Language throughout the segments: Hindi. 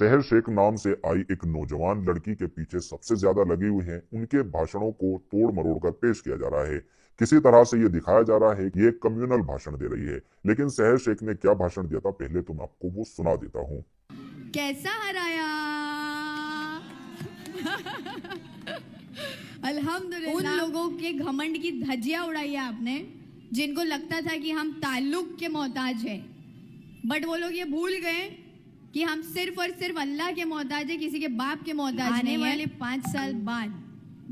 सहर शेख नाम से आई एक नौजवान लड़की के पीछे सबसे ज्यादा लगी हुई है। उनके भाषणों को तोड़ मरोड़ कर पेश किया जा रहा है। किसी तरह से ये दिखाया जा रहा है कि ये कम्युनल भाषण दे रही है, लेकिन सहर शेख ने क्या भाषण दिया था पहले तो मैं आपको वो सुना देता हूँ। कैसा हराया अल्हम्दुलिल्लाह। उन लोगों के घमंड की धज्जियां उड़ाई है आपने, जिनको लगता था कि हम ताल्लुक के मोहताज हैं, बट वो लोग ये भूल गए कि हम सिर्फ और सिर्फ अल्लाह के मोहताज है, किसी के बाप के मोहताज नहीं है। आने वाले 5 साल बाद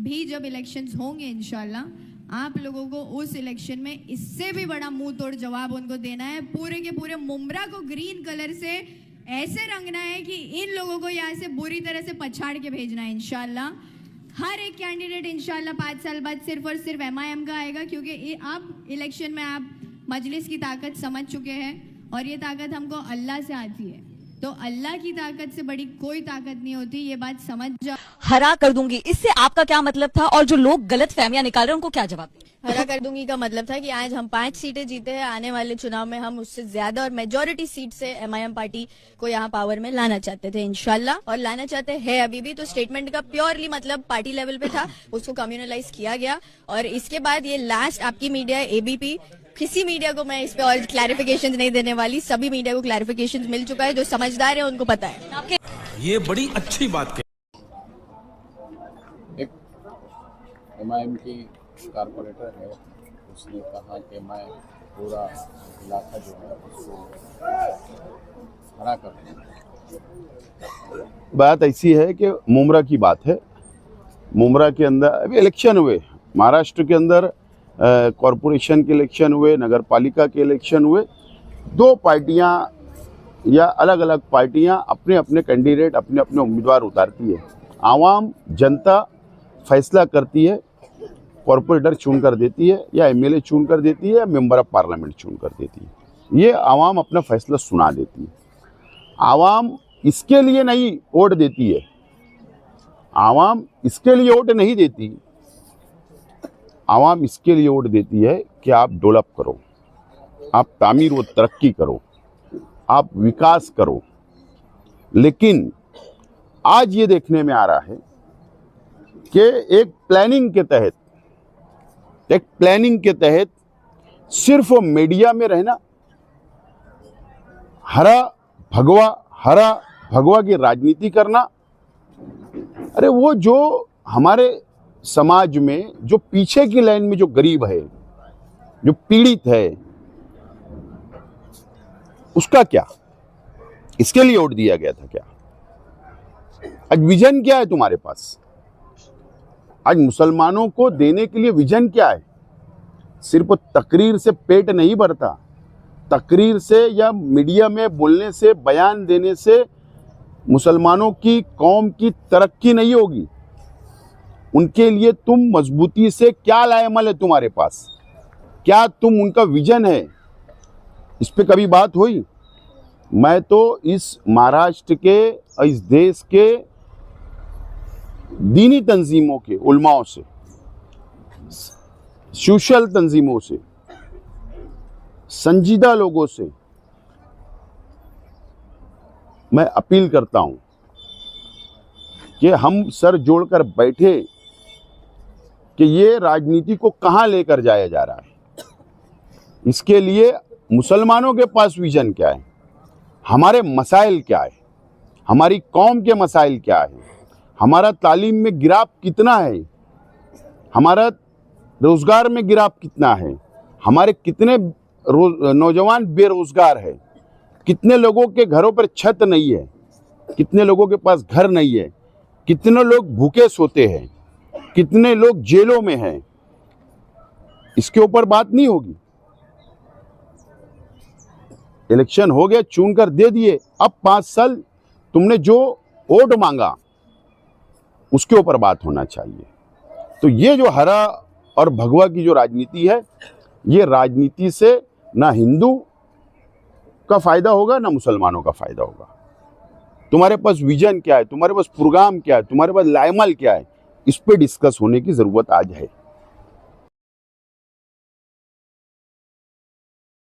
भी जब इलेक्शंस होंगे इंशाल्लाह, आप लोगों को उस इलेक्शन में इससे भी बड़ा मुंह तोड़ जवाब उनको देना है। पूरे के पूरे मुमरा को ग्रीन कलर से ऐसे रंगना है कि इन लोगों को यहाँ से बुरी तरह से पछाड़ के भेजना है इंशाल्लाह। हर एक कैंडिडेट इंशाल्लाह 5 साल बाद सिर्फ और सिर्फ MIM का आएगा, क्योंकि अब इलेक्शन में आप मजलिस की ताकत समझ चुके हैं और ये ताकत हमको अल्लाह से आती है, तो अल्लाह की ताकत से बड़ी कोई ताकत नहीं होती, ये बात समझ जाओ। हरा कर दूंगी, इससे आपका क्या मतलब था? और जो लोग गलत फहमियां निकाल रहे हैं उनको क्या जवाब दें? हरा कर दूंगी का मतलब था कि आज हम 5 सीटें जीते हैं, आने वाले चुनाव में हम उससे ज्यादा और मेजोरिटी सीट से MIM पार्टी को यहाँ पावर में लाना चाहते थे इंशाल्लाह, और लाना चाहते हैं अभी भी। तो स्टेटमेंट का प्योरली मतलब पार्टी लेवल पे था, उसको कम्युनलाइज किया गया। और इसके बाद ये लास्ट आपकी मीडिया ABP, किसी मीडिया को मैं इस पे और क्लैरिफिकेशन नहीं देने वाली, सभी मीडिया को क्लैरिफिकेशन मिल चुका है, जो समझदार है उनको पता है। ये बड़ी अच्छी बात कही। एक MIM की कारपोरेटर है, उसने कहा कि मैं पूरा इलाका जो है उसको हरा कर दूंगा। बात ऐसी है कि मुमरा की बात है। मुमरा के अंदर अभी इलेक्शन हुए, महाराष्ट्र के अंदर कॉरपोरेशन के इलेक्शन हुए, नगर पालिका के इलेक्शन हुए। 2 पार्टियां या अलग अलग पार्टियां अपने अपने कैंडिडेट, अपने अपने उम्मीदवार उतारती है। आवाम जनता फैसला करती है, कॉरपोरेटर चुन कर देती है या MLA चुन कर देती है या मेंबर ऑफ पार्लियामेंट चुन कर देती है। ये आवाम अपना फैसला सुना देती है। आवाम इसके लिए नहीं वोट देती है, आवाम इसके लिए वोट नहीं देती, आवाम इसके लिए वोट देती है कि आप डेवलप करो, आप तामीर व तरक्की करो, आप विकास करो। लेकिन आज ये देखने में आ रहा है कि एक प्लानिंग के तहत सिर्फ मीडिया में रहना, हरा भगवा की राजनीति करना। अरे वो जो हमारे समाज में जो पीछे की लाइन में जो गरीब है, जो पीड़ित है, उसका क्या? इसके लिए वोट दिया गया था क्या? आज विजन क्या है तुम्हारे पास? आज मुसलमानों को देने के लिए विजन क्या है? सिर्फ तकरीर से पेट नहीं भरता, तकरीर से या मीडिया में बोलने से, बयान देने से मुसलमानों की कौम की तरक्की नहीं होगी। उनके लिए तुम मजबूती से क्या लाएमल है तुम्हारे पास? क्या तुम उनका विजन है? इस पे कभी बात हुई? मैं तो इस महाराष्ट्र के, इस देश के दीनी तंजीमों के उलमाओं से, सोशल तंजीमों से, संजीदा लोगों से मैं अपील करता हूं कि हम सर जोड़कर बैठे कि ये राजनीति को कहां लेकर जाया जा रहा है। इसके लिए मुसलमानों के पास विजन क्या है, हमारे मसाइल क्या है, हमारी कौम के मसाइल क्या है, हमारा तालीम में गिराव कितना है, हमारा रोजगार में गिराव कितना है, हमारे कितने नौजवान बेरोजगार है, कितने लोगों के घरों पर छत नहीं है, कितने लोगों के पास घर नहीं है, कितने लोग भूखे सोते हैं, कितने लोग जेलों में हैं। इसके ऊपर बात नहीं होगी। इलेक्शन हो गया, चुन कर दे दिए, अब 5 साल तुमने जो वोट मांगा उसके ऊपर बात होना चाहिए। तो ये जो हरा और भगवा की जो राजनीति है, ये राजनीति से ना हिंदू का फायदा होगा ना मुसलमानों का फायदा होगा। तुम्हारे पास विजन क्या है, तुम्हारे पास प्रोग्राम क्या है, तुम्हारे पास लाइमल क्या है, इस पे डिस्कस होने की जरूरत आज है।